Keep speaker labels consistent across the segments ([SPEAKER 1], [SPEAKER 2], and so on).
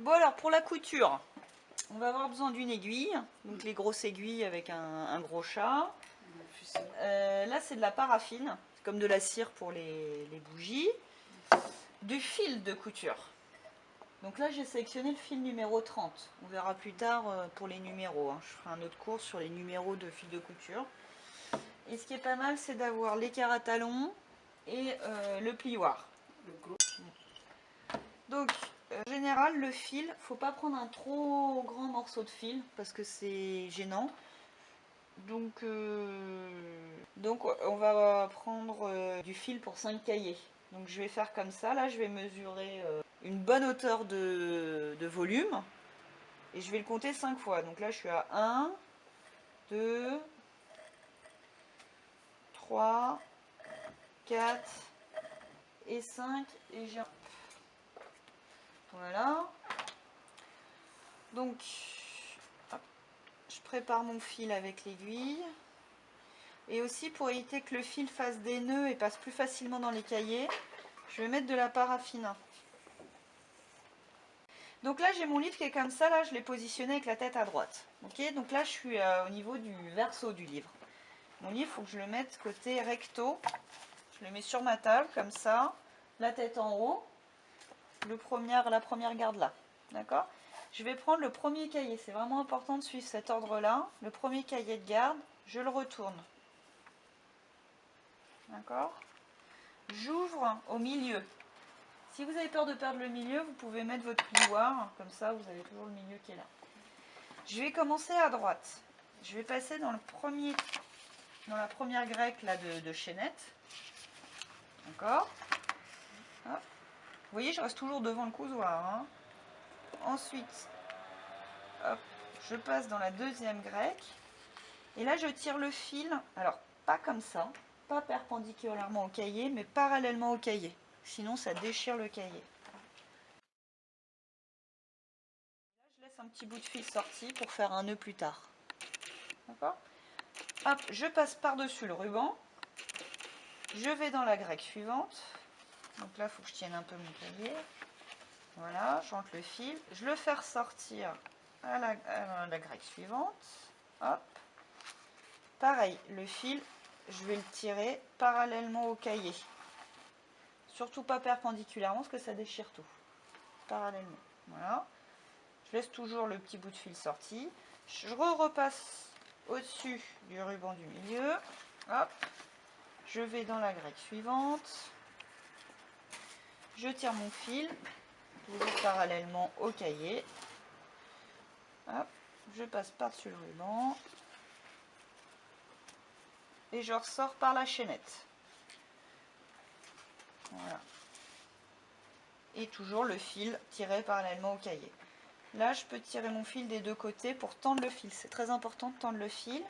[SPEAKER 1] Bon alors pour la couture, on va avoir besoin d'une aiguille, donc les grosses aiguilles avec un gros chat. Là c'est de la paraffine, c'est comme de la cire pour les bougies. Du fil de couture. Donc là j'ai sélectionné le fil numéro 30. On verra plus tard pour les numéros. Je ferai un autre cours sur les numéros de fil de couture. Et ce qui est pas mal, c'est d'avoir l'écart à talons et le plioir. Donc en général le fil, faut pas prendre un trop grand morceau de fil parce que c'est gênant. Donc on va prendre du fil pour 5 cahiers. Donc je vais faire comme ça, là je vais mesurer une bonne hauteur de volume et je vais le compter 5 fois. Donc là je suis à 1, 2, 3, 4 et 5 et j'ai... Voilà. Donc hop, je prépare mon fil avec l'aiguille. Et aussi pour éviter que le fil fasse des nœuds et passe plus facilement dans les cahiers, je vais mettre de la paraffine. Donc là j'ai mon livre qui est comme ça, là je l'ai positionné avec la tête à droite. Ok, donc là je suis au niveau du verso du livre. Mon livre, il faut que je le mette côté recto. Je le mets sur ma table comme ça, la tête en haut, la première garde là. D'accord? Je vais prendre le premier cahier, c'est vraiment important de suivre cet ordre-là. Le premier cahier de garde, je le retourne. D'accord? J'ouvre au milieu. Si vous avez peur de perdre le milieu, vous pouvez mettre votre plioir, comme ça vous avez toujours le milieu qui est là. Je vais commencer à droite. Je vais passer dans la première grecque là, de chaînette. D'accord? Vous voyez, je reste toujours devant le cousoir. Hein. Ensuite, hop, je passe dans la deuxième grecque. Et là, je tire le fil, alors pas comme ça, pas perpendiculairement au cahier, mais parallèlement au cahier. Sinon, ça déchire le cahier. Je laisse un petit bout de fil sorti pour faire un nœud plus tard. D'accord? Hop, je passe par-dessus le ruban. Je vais dans la grecque suivante. Donc là, il faut que je tienne un peu mon cahier. Voilà, je rentre le fil. Je le fais ressortir à la grecque suivante. Hop. Pareil, le fil, je vais le tirer parallèlement au cahier. Surtout pas perpendiculairement parce que ça déchire tout. Parallèlement. Voilà. Je laisse toujours le petit bout de fil sorti. Je repasse au-dessus du ruban du milieu. Hop. Je vais dans la grecque suivante. Je tire mon fil, toujours parallèlement au cahier. Hop. Je passe par-dessus le ruban. Et je ressors par la chaînette. Voilà. Et toujours le fil tiré parallèlement au cahier. Là, je peux tirer mon fil des deux côtés pour tendre le fil. C'est très important de tendre le fil.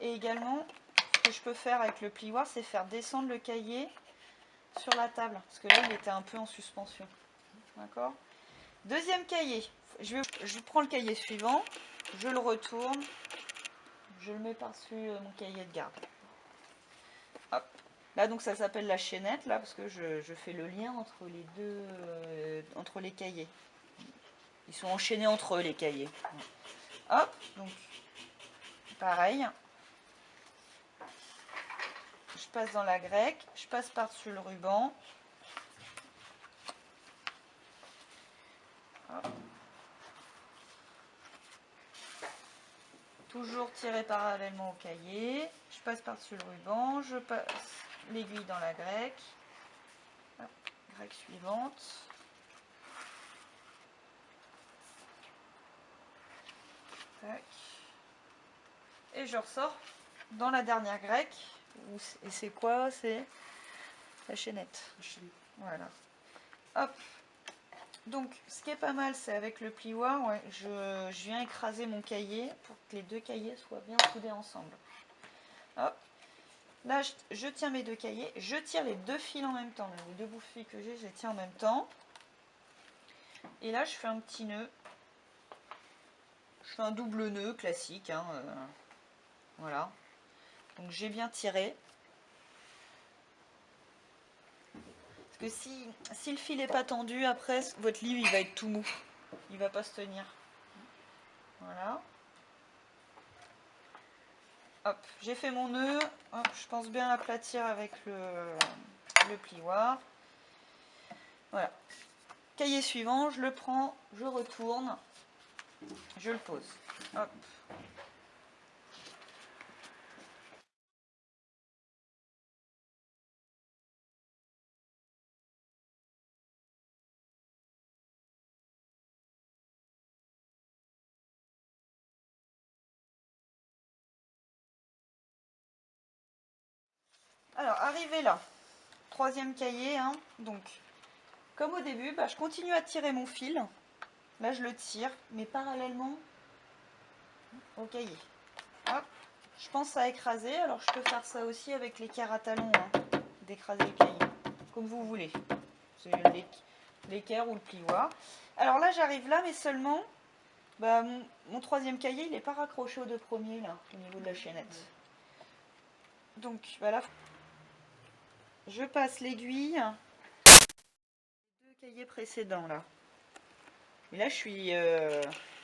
[SPEAKER 1] Et également, ce que je peux faire avec le plioir, c'est faire descendre le cahier sur la table. Parce que là, il était un peu en suspension. D'accord? Deuxième cahier. Je prends le cahier suivant, je le retourne, je le mets par-dessus mon cahier de garde. Hop. Là, donc, ça s'appelle la chaînette, là, parce que je fais le lien entre les deux, entre les cahiers. Ils sont enchaînés entre eux, les cahiers. Hop, donc, pareil. Je passe dans la grecque, je passe par-dessus le ruban. Hop. Toujours tiré parallèlement au cahier. Je passe par-dessus le ruban, je passe l'aiguille dans la grecque. Hop, grecque suivante. Tac. Et je ressors dans la dernière grecque. Et c'est quoi? C'est la chaînette. Voilà. Hop. Donc, ce qui est pas mal, c'est avec le plioir, ouais, je viens écraser mon cahier pour que les deux cahiers soient bien soudés ensemble. Hop. Là, je tiens mes deux cahiers, je tire les deux fils en même temps. Les deux bouts de fils que j'ai, je les tiens en même temps. Et là, je fais un petit nœud. Je fais un double nœud classique. Hein, voilà. Donc, j'ai bien tiré. Parce que si le fil n'est pas tendu, après, votre livre, il va être tout mou. il va pas se tenir. Voilà. Hop, j'ai fait mon nœud. Hop, je pense bien aplatir avec le plioir. Voilà. Cahier suivant, je le prends, je retourne, je le pose. Hop. Alors, arrivé là, troisième cahier, hein, donc, comme au début, je continue à tirer mon fil. Là, je le tire, mais parallèlement au cahier. Hop. Je pense à écraser, alors je peux faire ça aussi avec l'équerre à talons, hein, d'écraser le cahier, comme vous voulez. C'est l'équerre ou le plioir. Alors là, j'arrive là, mais seulement, mon troisième cahier, il n'est pas raccroché aux deux premiers, là, au niveau de la chaînette. Donc, voilà. Je passe l'aiguille des deux cahiers précédents, là. Et là, je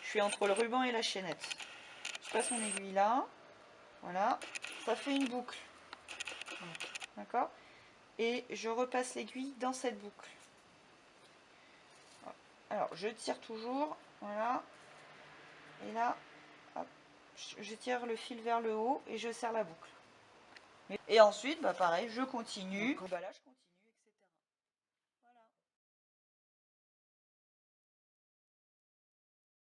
[SPEAKER 1] suis entre le ruban et la chaînette. Je passe mon aiguille là. Voilà. Ça fait une boucle. D'accord ? Et je repasse l'aiguille dans cette boucle. Alors, je tire toujours. Voilà. Et là, hop, je tire le fil vers le haut et je serre la boucle. Et ensuite, pareil, je continue. Là, je continue.